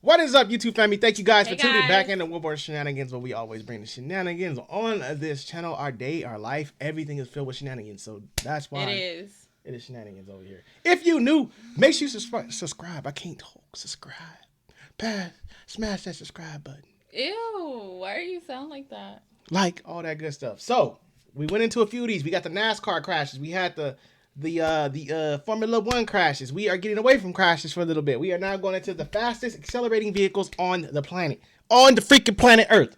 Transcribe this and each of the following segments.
What is up, YouTube family? Thank you guys Hey for tuning guys. back into Woodboard Shenanigans, where we always bring the shenanigans on this channel. Our day, our life, everything is filled with shenanigans. So that's why it is shenanigans over here. If you new, make sure you subscribe. I can't talk. Subscribe. Smash that subscribe button. Ew, why are you sound like that? Like all that good stuff. So we went into a few of these. We got the NASCAR crashes. We had the Formula One crashes. We are getting away from crashes for a little bit. We are now going into the fastest accelerating vehicles on the planet. On the freaking planet Earth.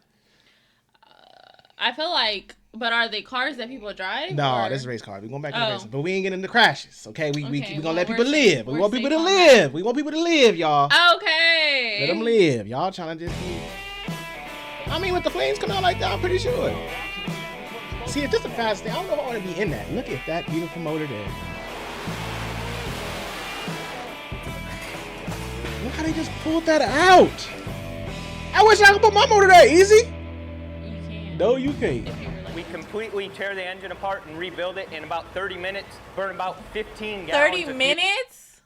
I feel like, but are they cars that people drive? No, or? this is race cars. We're going back to the racing. But we ain't getting into crashes, okay? We going to let people live. We want people to live. We want people to live, y'all. Okay. Let them live. Y'all trying to just be... I mean, with the flames coming out like that, I'm pretty sure. See, if this is the fastest thing, I don't know if I want to be in that. Look at that beautiful motor there. Look how they just pulled that out. I wish I could put my motor there easy. You can't. No, you can't. We completely tear the engine apart and rebuild it in about 30 minutes, burn about 15 gallons 30 of minutes?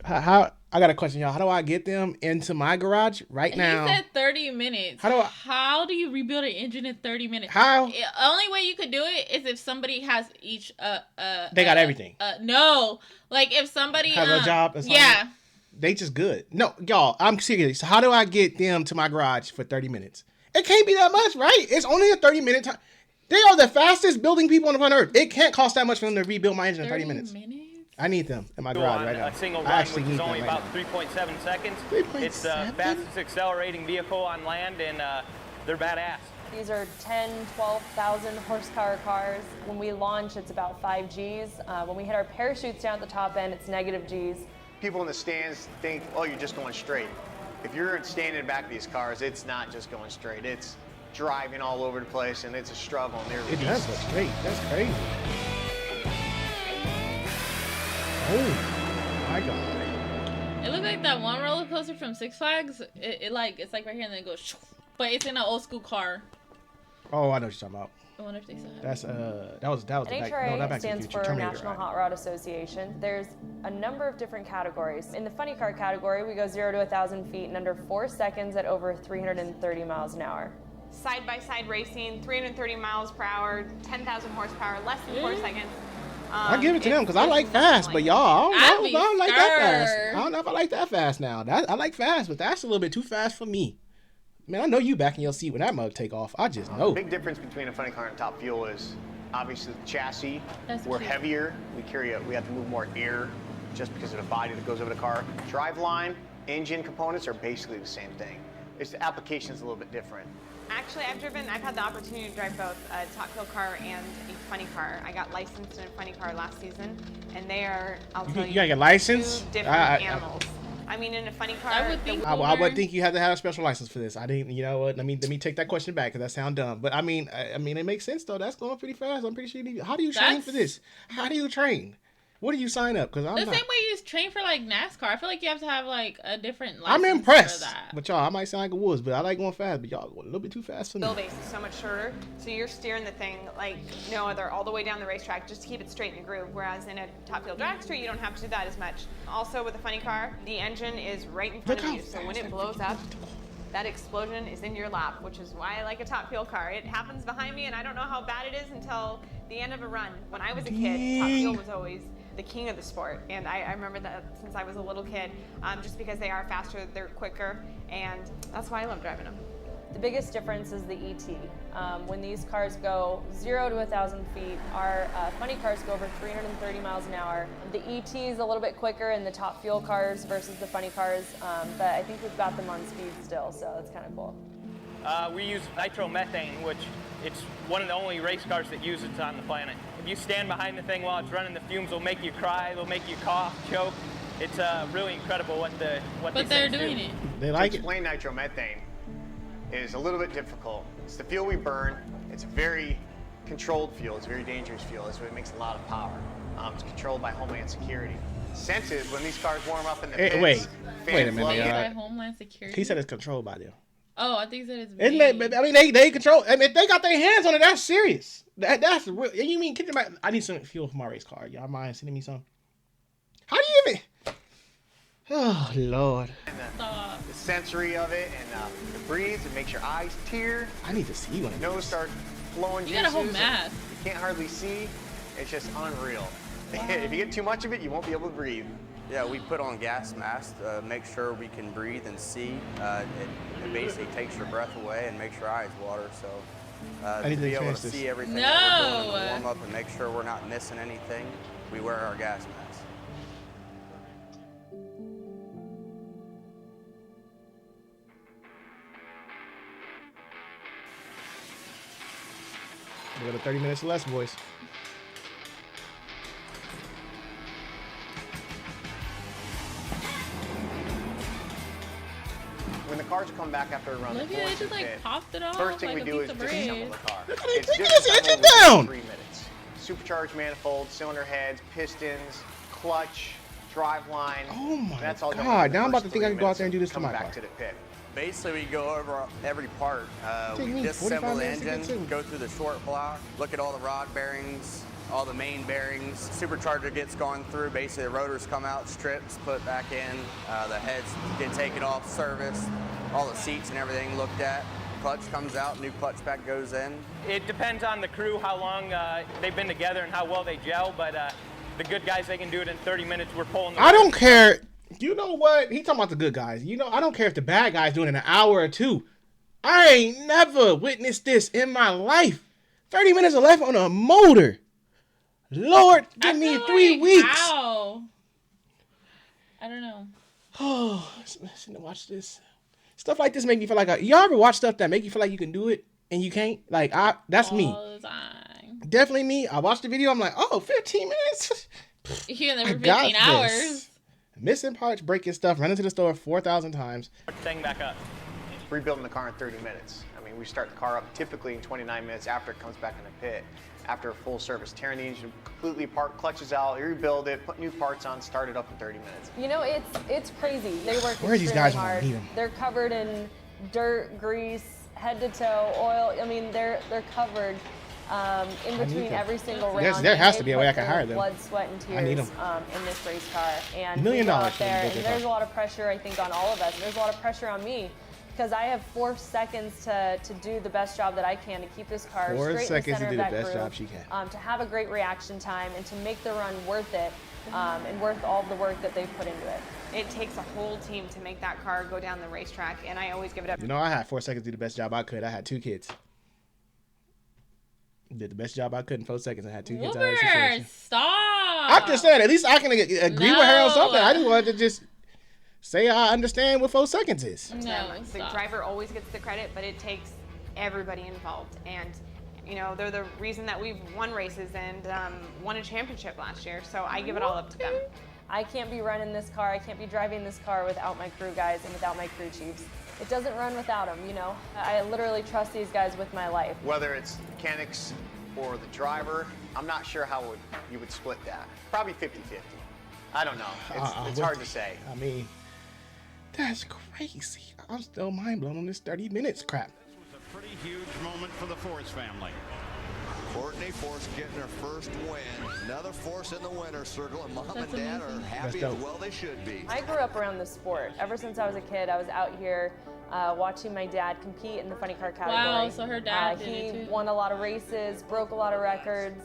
How? I got a question, y'all. How do I get them into my garage right now? You said 30 minutes. How do you rebuild an engine in 30 minutes? How? Only way you could do it is if somebody has each they got everything. No, like if somebody has a job. Yeah. They just good. No, y'all. I'm serious. How do I get them to my garage for 30 minutes? It can't be that much, right? It's only a 30-minute time. They are the fastest building people on the planet Earth. It can't cost that much for them to rebuild my engine in 30 minutes. I need them in my garage right now. A single run, which is only about 3.7 seconds. 3.7? It's the fastest accelerating vehicle on land, and they're badass. These are 10, 12,000 horsepower cars. When we launch, it's about 5 Gs. When we hit our parachutes down at the top end, it's negative Gs. People in the stands think, oh, you're just going straight. If you're standing in back of these cars, it's not just going straight. It's driving all over the place, and it's a struggle. It does go straight. That's crazy. Oh my God! It looked like that one roller coaster from Six Flags. It's like right here and then it goes, but it's in an old school car. Oh, I know what you're talking about. I wonder if they still have That's that was NHRA stands for National Hot Rod Association. There's a number of different categories. In the funny car category, we go 0 to 1,000 feet in under 4 seconds at over 330 miles an hour. Side-by-side racing, 330 miles per hour, 10,000 horsepower, less than 4 seconds. I give it to them because I like fast, but y'all, I don't like that fast. I don't know if I like that fast now. I like fast, but that's a little bit too fast for me. Man, I know you back in your seat when that mug take off. I just know. The big difference between a funny car and top fuel is obviously the chassis. We're heavier. We have to move more air just because of the body that goes over the car. Driveline, engine components are basically the same thing. It's the application is a little bit different. Actually, I've had the opportunity to drive both a top fuel car and a funny car. I got licensed in a funny car last season, and they are, I'll tell you, you gotta get licensed? Two different animals. I mean, in a funny car, I would think you had to have a special license for this. I didn't, you know what? Let me take that question back because that sounds dumb. But I mean, it makes sense though. That's going pretty fast. I'm pretty sure. How do you train for this? How do you train? What do you sign up? Because I'm the same way you train for like NASCAR. I feel like you have to have like a different license. I'm impressed. For that. But y'all, I might sound like a woods, but I like going fast. But y'all going a little bit too fast for me. Wheelbase is so much shorter, so you're steering the thing like no other all the way down the racetrack just to keep it straight in the groove. Whereas in a top fuel dragster, you don't have to do that as much. Also, with a funny car, the engine is right in front of you, so when it blows up, that explosion is in your lap, which is why I like a top fuel car. It happens behind me, and I don't know how bad it is until the end of a run. When I was a kid, top fuel was always the king of the sport, and I remember that since I was a little kid, just because they are faster, they're quicker, and that's why I love driving them. The biggest difference is the ET. When these cars go 0 to 1,000 feet, our funny cars go over 330 miles an hour. The ET is a little bit quicker in the top fuel cars versus the funny cars, but I think we've got them on speed still, so it's kind of cool. We use nitromethane, which it's one of the only race cars that use it on the planet. If you stand behind the thing while it's running, the fumes will make you cry, they'll make you cough, choke. It's really incredible what But they're doing it. They like to explain nitromethane is a little bit difficult. It's the fuel we burn. It's a very controlled fuel. It's a very dangerous fuel. That's what makes a lot of power. It's controlled by Homeland Security. Senses when these cars warm up in the pits. Wait a minute. By Homeland Security. He said it's controlled by them. Oh, I think that it's. I mean, they control. I mean, if they got their hands on it, that's serious. That's real. You mean? I need some fuel for my race car. Y'all mind sending me some? How do you even? Oh, Lord. And the sensory of it, and it breathes, it makes your eyes tear. I need to see one. Nose start flowing You got a whole mask. You can't hardly see. It's just unreal. Wow. If you get too much of it, you won't be able to breathe. Yeah, we put on gas masks to make sure we can breathe and see. It basically takes your breath away and makes your eyes water. So to be able to see everything that we're doing in the warm up and make sure we're not missing anything, we wear our gas masks. We got 30 minutes less, boys. When the cars come back after a run, look at it, just like popped it off. First thing like we do is just assemble the car. It's just down. 3 minutes. Supercharged manifold, cylinder heads, pistons, clutch, drive line. Oh my that's all God! Now I'm about to think I can go out there and do this to my car. Back to the pit. Basically, we go over every part. We disassemble the engine, go through the short block, look at all the rod bearings, all the main bearings. Supercharger gets gone through. Basically, the rotors come out, strips, put back in. The heads get taken off, serviced. All the seats and everything looked at. Clutch comes out, new clutch pack goes in. It depends on the crew, how long they've been together and how well they gel, but the good guys, they can do it in 30 minutes. We're pulling the I don't care. You know what? He talking about the good guys. You know, I don't care if the bad guys do it in an hour or two. I ain't never witnessed this in my life. 30 minutes left on a motor. Lord, give me 3 weeks. How? I don't know. Oh, listen to watch this. Stuff like this make me feel like y'all ever watch stuff that make you feel like you can do it and you can't? Like that's me. All the time. Definitely me. I watched the video. I'm like, oh, 15 minutes. You're there for 15 hours. Missing parts, breaking stuff, running to the store 4,000 times. Thing back up. Rebuilding the car in 30 minutes. I mean, we start the car up typically in 29 minutes after it comes back in the pit. After a full service, tearing the engine completely apart, clutches out, rebuild it, put new parts on, start it up in 30 minutes. You know, it's crazy. They work Where are these guys hard. need them? They're covered in dirt, grease, head to toe, oil. I mean, they're covered in between every single round. There has to be a way I can hire them. Blood, sweat, and tears in this race car. And $1 million out there, and there's a lot of pressure, I think, on all of us. There's a lot of pressure on me. Because I have 4 seconds to do the best job that I can to keep this car straight in the center of that groove. 4 seconds to do the best job she can. To have a great reaction time and to make the run worth it and worth all the work that they've put into it. It takes a whole team to make that car go down the racetrack, and I always give it up. You know, I had 4 seconds to do the best job I could. I had 2 kids. Did the best job I could in 4 seconds. I had 2 kids. Wilbur, stop! I'm just saying, at least I can agree with her on something. I just wanted to just say I understand what 4 seconds is. No, the driver always gets the credit, but it takes everybody involved. And, you know, they're the reason that we've won races and won a championship last year. So I give it all up to them. I can't be running this car. I can't be driving this car without my crew guys and without my crew chiefs. It doesn't run without them, you know. I literally trust these guys with my life. Whether it's mechanics or the driver, I'm not sure how you would split that. Probably 50-50. I don't know. It's hard to say. I mean, that's crazy. I'm still mind blown on this 30 minutes crap. This was a pretty huge moment for the Force family. Courtney Force getting her first win. Another Force in the winner's circle, and Mom and Dad are happy as well they should be. I grew up around the sport. Ever since I was a kid, I was out here watching my dad compete in the funny car category. Wow, so her dad did it too. He won a lot of races, broke a lot of records,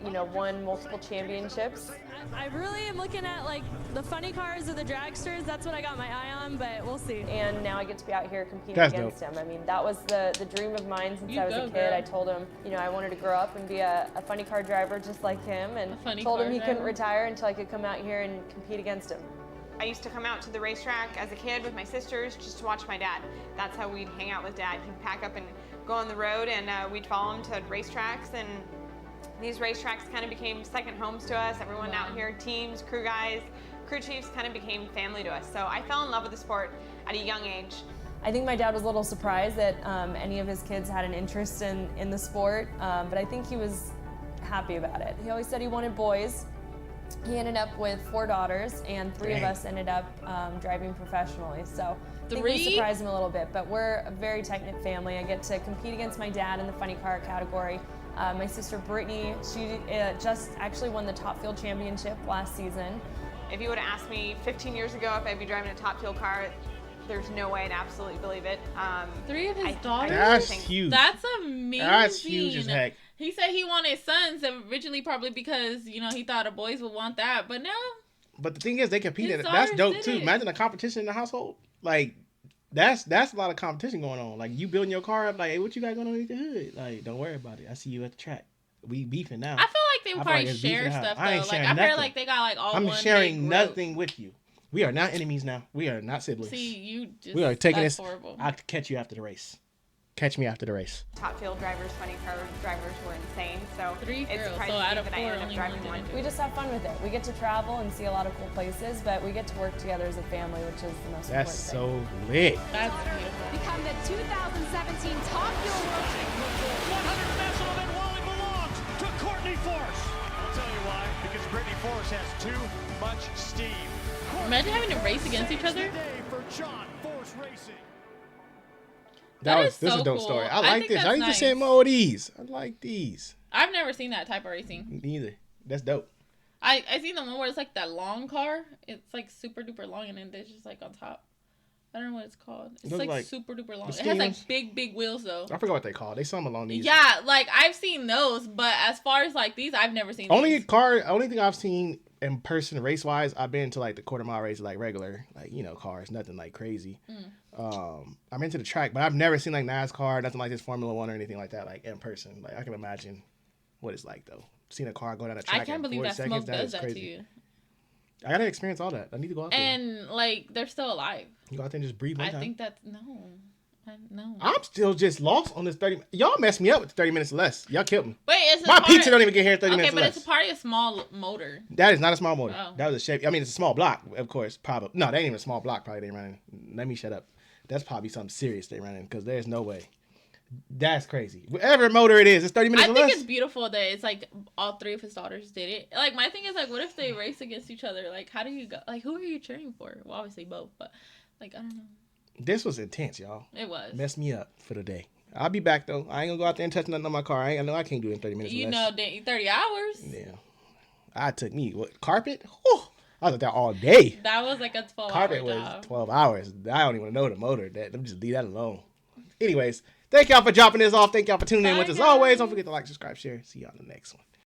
you know, won multiple championships. I really am looking at like the funny cars or the dragsters. That's what I got my eye on, but we'll see. And now I get to be out here competing against him. I mean, that was the dream of mine since I was a kid. Girl. I told him, you know, I wanted to grow up and be a funny car driver just like him, and told him he couldn't retire until I could come out here and compete against him. I used to come out to the racetrack as a kid with my sisters just to watch my dad. That's how we'd hang out with Dad. He'd pack up and go on the road, and we'd follow him to racetracks, and these racetracks kind of became second homes to us. Everyone out here, teams, crew guys, crew chiefs kind of became family to us. So I fell in love with the sport at a young age. I think my dad was a little surprised that any of his kids had an interest in the sport, but I think he was happy about it. He always said he wanted boys. He ended up with 4 daughters, and 3 of us ended up driving professionally. So I think we surprised him a little bit, but we're a very tight-knit family. I get to compete against my dad in the funny car category. My sister Brittany, she just actually won the Top Fuel Championship last season. If you would have asked me 15 years ago if I'd be driving a Top Fuel car, there's no way I'd absolutely believe it. 3 of his daughters? That's huge. That's amazing. That's huge as heck. He said he wanted sons originally, probably because, you know, he thought the boys would want that. But no. But the thing is, they compete. That's dope too. Imagine a competition in the household. Like, that's a lot of competition going on. Like, you building your car up. Like, hey, what you got going on underneath the hood? Like, don't worry about it. I see you at the track. We beefing now. I feel like they would probably share stuff though. Like, I feel like they got like all. I'm sharing nothing with you. We are not enemies now. We are not siblings. See, we are taking this. Horrible. I'll catch you after the race. Catch me after the race. Top Fuel drivers, funny car drivers were insane. So 3 it's girls. surprising So out of that 4, I ended up driving one. We just have fun with it. We get to travel and see a lot of cool places, but we get to work together as a family, which is the most important thing. That's so lit. That's beautiful. Become the 2017 Top Fuel World Champion. 100 national event Wally belongs to Courtney Force. I'll tell you why. Because Brittany Force has too much steam. Imagine having to race against each other. For John Force Racing. This is a dope story. I like this. I need to say more of these. I like these. I've never seen that type of racing. Me either. That's dope. I seen the one where it's like that long car. It's like super duper long, and then there's just like on top. I don't know what it's called. It's like super duper long. It has like big wheels though. I forgot what they call. They saw them along these. Yeah, like I've seen those, but as far as like these, I've never seen. Only thing I've seen in person race wise, I've been to like the quarter mile races, like regular, like, you know, cars, nothing like crazy. I'm into the track, but I've never seen like NASCAR, nothing like this, Formula One or anything like that, like in person. Like I can imagine what it's like though. Seeing a car go down the track. I can't believe that smoke does that to you. I gotta experience all that. I need to go out there. And like they're still alive. You go out there and just breathe. I think that's no. I'm still just lost on this 30. Y'all messed me up with the 30 minutes or less. Y'all killed me. Wait, it's my pizza don't even get here in 30 minutes or less. Okay, but it's probably a small motor. That is not a small motor. Oh. That was a shape. I mean, it's a small block, of course. Probably no, that ain't even a small block. Probably they running. Let me shut up. That's probably something serious they running because there's no way. That's crazy. Whatever motor it is, it's 30 minutes or less. I think it's beautiful that it's like all 3 of his daughters did it. Like my thing is like, what if they race against each other? Like, how do you go? Like, who are you cheering for? Well, obviously both, but like I don't know. This was intense, y'all. It was. Messed me up for the day. I'll be back though. I ain't gonna go out there and touch nothing on my car. I know I can't do it in 30 minutes. You know, 30 hours. Yeah. I took me carpet. Whew, I was out there all day. That was like a 12-hour carpet was 12 hours. I don't even know the motor. Let me just leave that alone. Anyways, thank y'all for dropping this off. Thank y'all for tuning in with us always. Don't forget to like, subscribe, share. See y'all in the next one.